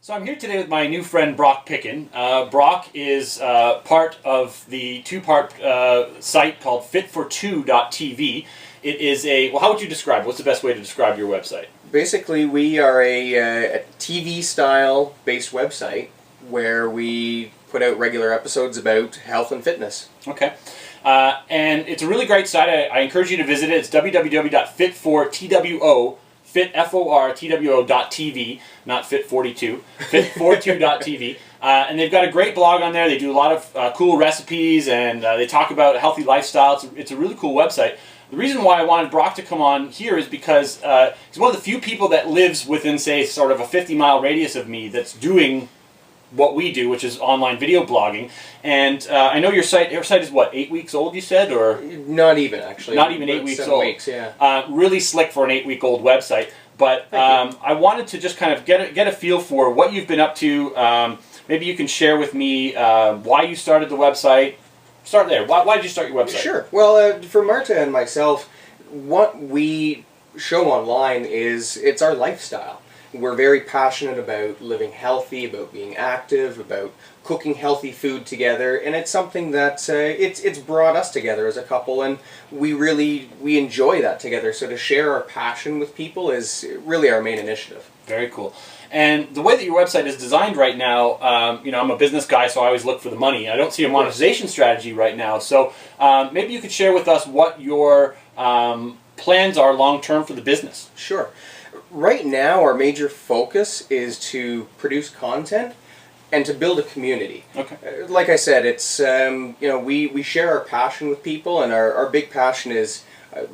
So I'm here today with my new friend Brock Picken. Brock is part of the two-part site called fit42.tv. It is a, well, how would you describe it? What's the best way to describe your website? Basically, we are a TV-style based website where we put out regular episodes about health and fitness. Okay. And it's a really great site. I encourage you to visit it. It's www.fit4two.tv, not fit42, fit42.tv. And they've got a great blog on there. They do a lot of cool recipes, and they talk about healthy lifestyle. It's a really cool website. The reason why I wanted Brock to come on here is because he's one of the few people that lives within, say, sort of a 50-mile radius of me that's doing what we do, which is online video blogging. And I know your site is what, 8 weeks old, you said? Or not even, actually. Not even 8 weeks old. 7 weeks, yeah. Really slick for an 8-week-old website. But I wanted to just kind of get a feel for what you've been up to. Maybe you can share with me why you started the website. Start there. Why did you start your website? Sure. Well, for Marta and myself, what we show online it's our lifestyle. We're very passionate about living healthy, about being active, about cooking healthy food together, and it's something that it's brought us together as a couple, and we enjoy that together. So to share our passion with people is really our main initiative. Very cool. And the way that your website is designed right now, you know, I'm a business guy, so I always look for the money. I don't see a monetization strategy right now, so maybe you could share with us what your plans are long-term for the business. Sure. Right now, our major focus is to produce content and to build a community. Okay. Like I said, it's you know, we share our passion with people, and our big passion is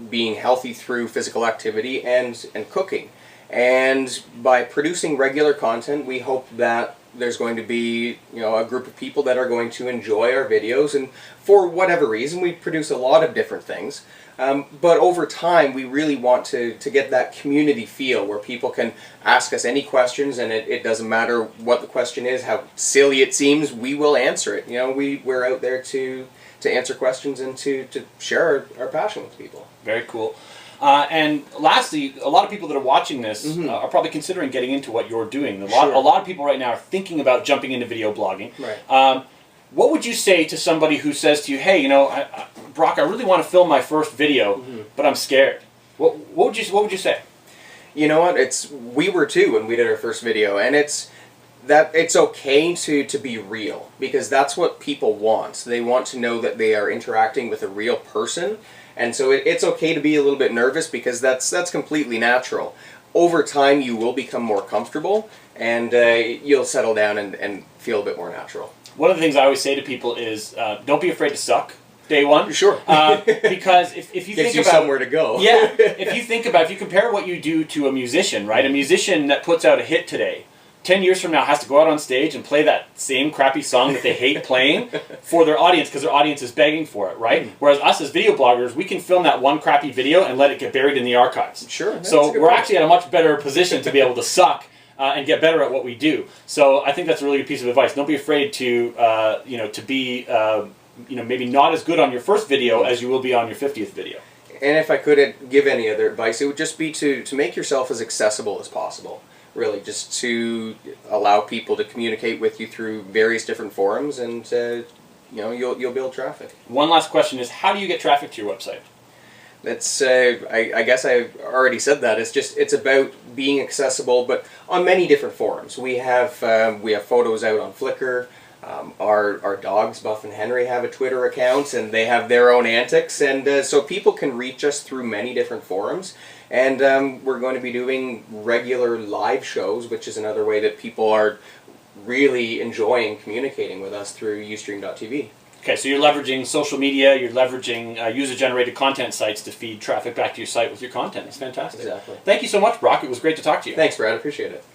being healthy through physical activity and cooking. And by producing regular content, we hope that there's going to be, you know, a group of people that are going to enjoy our videos, and for whatever reason, we produce a lot of different things. But over time, we really want to get that community feel where people can ask us any questions, and it doesn't matter what the question is, how silly it seems, we will answer it. You know, we're out there to answer questions and to share our passion with people. Very cool. And lastly, a lot of people that are watching this are probably considering getting into what you're doing. A lot of people right now are thinking about jumping into video blogging. Right. What would you say to somebody who says to you, hey, you know, Brock, I really want to film my first video, but I'm scared? What would you say? You know what? We were too when we did our first video, and it's okay to be real, because that's what people want. They want to know that they are interacting with a real person, and so it's okay to be a little bit nervous, because that's completely natural. Over time, you will become more comfortable, and you'll settle down and feel a bit more natural. One of the things I always say to people is, don't be afraid to suck. Day one. Sure. Because if you think about somewhere to go. Yeah. If you compare what you do to a musician, right? A musician that puts out a hit today, 10 years from now has to go out on stage and play that same crappy song that they hate playing for their audience, because their audience is begging for it, right? Whereas us as video bloggers, we can film that one crappy video and let it get buried in the archives. Sure. So we're actually at a much better position to be able to suck and get better at what we do. So I think that's a really good piece of advice. Don't be afraid to, you know, to be, you know, maybe not as good on your first video as you will be on your 50th video. And if I could give any other advice, it would just be to make yourself as accessible as possible. Really, just to allow people to communicate with you through various different forums, and you know, you'll build traffic. One last question is, how do you get traffic to your website? That's I guess I already said that. It's about being accessible, but on many different forums. We have photos out on Flickr. Our dogs, Buff and Henry, have a Twitter account, and they have their own antics, and so people can reach us through many different forums. And we're going to be doing regular live shows, which is another way that people are really enjoying communicating with us through ustream.tv. Okay, so you're leveraging social media, you're leveraging user-generated content sites to feed traffic back to your site with your content. That's fantastic. Exactly. Thank you so much, Brock. It was great to talk to you. Thanks, Brad. I appreciate it.